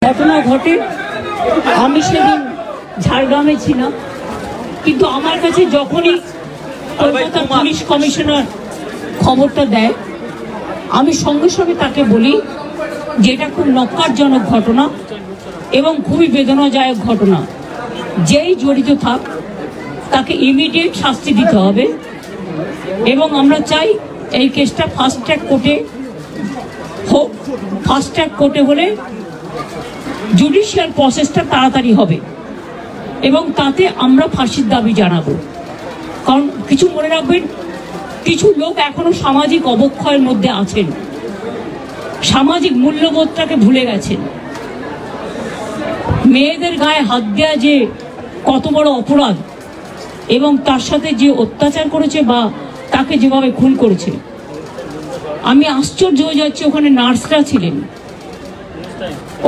ঘটনা ঘটে। আমি সেদিন ঝাড়গ্রামে ছিলাম, কিন্তু আমার কাছে যখনই কলকাতা পুলিশ কমিশনার খবরটা দেয়, আমি সঙ্গে সঙ্গে তাকে বলি যে এটা খুব নক্কারজনক ঘটনা এবং খুবই বেদনাদায়ক ঘটনা। যেই জড়িত থাক তাকে ইমিডিয়েট শাস্তি দিতে হবে এবং আমরা চাই এই কেসটা ফাস্ট ট্র্যাক কোর্টে হোক। ফাস্ট ট্র্যাক কোর্টে হলে জুডিশিয়াল প্রসেসটা তাড়াতাড়ি হবে এবং তাতে আমরা ফাঁসির দাবি জানাবো। কারণ কিছু মনে রাখবেন, কিছু লোক এখনো সামাজিক অবক্ষয়ের মধ্যে আছেন, সামাজিক মূল্যবোধটাকে ভুলে গেছেন। মেয়েদের গায়ে হাত দেওয়া যে কত বড় অপরাধ এবং তার সাথে যে অত্যাচার করেছে বা তাকে যেভাবে খুন করেছে, আমি আশ্চর্য হয়ে যাচ্ছি। ওখানে নার্সরা ছিলেন,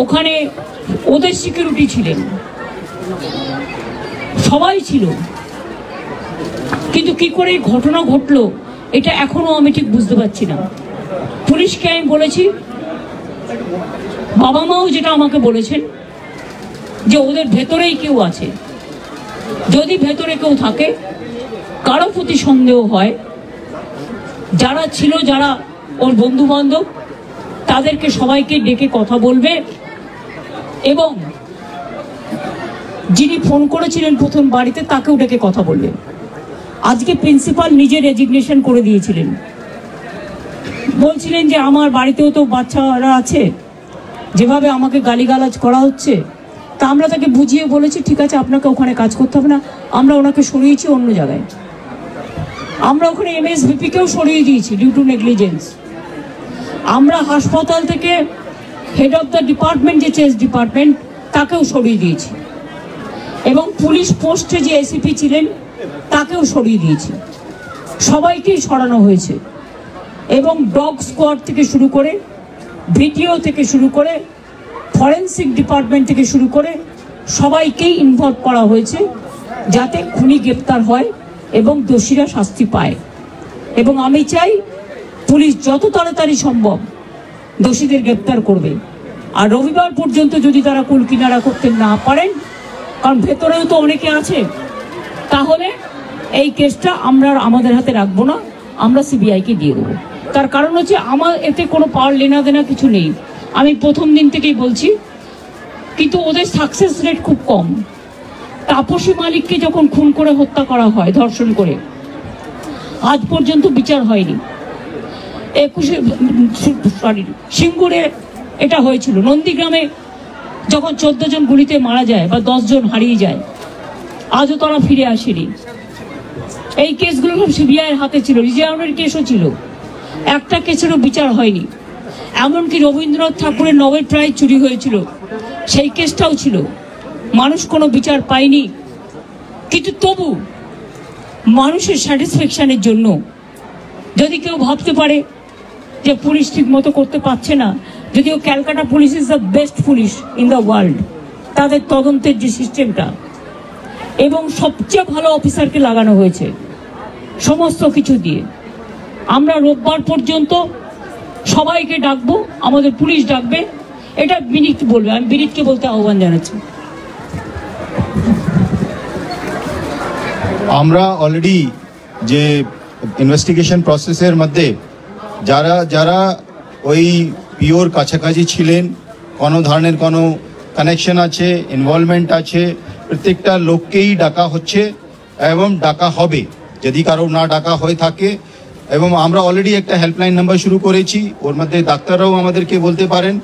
ওখানে ওদের সিকিউরিটি ছিলেন, সবাই ছিল, কিন্তু কি করে এই ঘটনা ঘটলো এটা এখনো আমি ঠিক বুঝতে পারছি না। পুলিশকে আমি বলেছি, বাবা মাও যেটা আমাকে বলেছেন যে ওদের ভেতরেই কেউ আছে। যদি ভেতরে কেউ থাকে, কারো প্রতি সন্দেহ হয়, যারা ছিল, যারা ওর বন্ধু বান্ধব, তাদেরকে সবাইকে ডেকে কথা বলবে এবং যিনি ফোন করেছিলেন প্রথম বাড়িতে তাকেও ডেকে কথা বলবে। আজকে প্রিন্সিপাল নিজে রেজিগনেশন করে দিয়েছিলেন, বলছিলেন যে আমার বাড়িতেও তো বাচ্চারা আছে, যেভাবে আমাকে গালিগালাজ করা হচ্ছে। তা আমরা তাকে বুঝিয়ে বলেছি, ঠিক আছে আপনাকে ওখানে কাজ করতে হবে না, আমরা ওনাকে সরিয়েছি অন্য জায়গায়। আমরা ওখানে MSVP-কেও সরিয়ে দিয়েছি ডিউ টু নেগলিজেন্স। আমরা হাসপাতাল থেকে হেড অফ দ্য ডিপার্টমেন্ট, যে চেস ডিপার্টমেন্ট, তাকেও সরিয়ে দিয়েছি এবং পুলিশ পোস্টে যে ACP ছিলেন তাকেও সরিয়ে দিয়েছি। সবাইকেই সরানো হয়েছে এবং ডগ স্কোয়াড থেকে শুরু করে, ভিডিও থেকে শুরু করে, ফরেন্সিক ডিপার্টমেন্ট থেকে শুরু করে সবাইকেই ইনভলভ করা হয়েছে যাতে খুনি গ্রেপ্তার হয় এবং দোষীরা শাস্তি পায়। এবং আমি চাই পুলিশ যত তাড়াতাড়ি সম্ভব দোষীদের গ্রেপ্তার করবে। আর রবিবার পর্যন্ত যদি তারা কুল কিনারা করতে না পারেন, কারণ ভেতরেও তো অনেকে আছে, তাহলে এই কেসটা আমরা আমাদের হাতে রাখবো না, আমরা CBI-কে দিয়ে দেবো। তার কারণ হচ্ছে আমার এতে কোনো পাওয়ার লেনা দেনা কিছু নেই, আমি প্রথম দিন থেকেই বলছি। কিন্তু ওদের সাকসেস রেট খুব কম। তাপসী মালিককে যখন খুন করে হত্যা করা হয়, ধর্ষণ করে, আজ পর্যন্ত বিচার হয়নি। সিঙ্গুরে এটা হয়েছিল, নন্দীগ্রামে যখন 14 জন গুলিতে মারা যায় বা 10 জন হারিয়ে যায়, আজও তারা ফিরে আসেনি। এই কেসগুলো সব CBI-এর হাতে ছিল, রিজার্ভের কেসও ছিল, একটা কেসেরও বিচার হয়নি। এমনকি রবীন্দ্রনাথ ঠাকুরের নোবেল প্রাইজ চুরি হয়েছিল, সেই কেসটাও ছিল, মানুষ কোনো বিচার পায়নি। কিন্তু তবু মানুষের স্যাটিসফ্যাকশনের জন্য যদি কেউ ভাবতে পারে যে পুলিশ ঠিক মতো করতে পারছে না, যদিও Calcutta police is the best police in the world, তাদের তদন্তের যে সিস্টেমটা এবং সবচেয়ে ভালো অফিসারকে লাগানো হয়েছে সমস্ত কিছু দিয়ে। আমরা রোববার পর্যন্ত সবাইকে ডাকবো, আমাদের পুলিশ ডাকবে, এটা বিনীত বলবে, আমি বিনীতকে বলতে আহ্বান জানাচ্ছি। আমরা অলরেডি যে ইনভেস্টিগেশন প্রসেসের মধ্যে যারা যারা ওই পিওর কাছাকাছি ছিলেন, কোনো ধরনের কোনো কানেকশন আছে, ইনভলভমেন্ট আছে, প্রত্যেকটা লোককেই ডাকা হচ্ছে এবং ডাকা হবে যদি কারো না ডাকা হয়ে থাকে। এবং আমরা অলরেডি একটা হেল্পলাইন নাম্বার শুরু করেছি, ওর মধ্যে ডাক্তাররাও আমাদেরকে বলতে পারেন,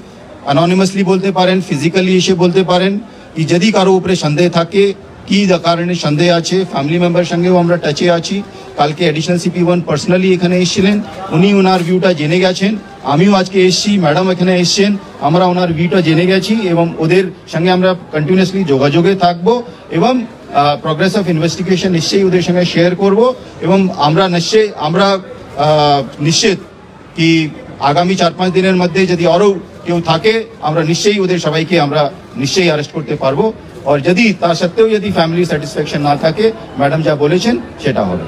অ্যানোনিমাসলি বলতে পারেন, ফিজিক্যালি এসে বলতে পারেন কি যদি কারো উপরে সন্দেহ থাকে, কি কারণে সন্দেহ আছে। ফ্যামিলি মেম্বার সঙ্গেও আমরা টাচে আছি। কালকে অ্যাডিশনাল CP1 পার্সোনালি এখানে এসেছিলেন, উনি ওনার ভিউটা জেনে গেছেন। আমিও আজকে এসেছি, ম্যাডাম এখানে এসছেন, আমরা ওনার ভিউটা জেনে গেছি এবং ওদের সঙ্গে আমরা কন্টিনিউয়াসলি যোগাযোগে থাকবো এবং প্রোগ্রেস অফ ইনভেস্টিগেশন নিশ্চয়ই ওদের সঙ্গে শেয়ার করব। এবং আমরা নিশ্চিত কি আগামী 4-5 দিনের মধ্যে যদি আরও কেউ থাকে, আমরা নিশ্চয়ই ওদের সবাইকে আমরা নিশ্চয়ই অ্যারেস্ট করতে পারবো। আর যদি তা সত্ত্বেও যদি ফ্যামিলি স্যাটিসফ্যাকশন না থাকে, ম্যাডাম যা বলেছেন সেটা হবে।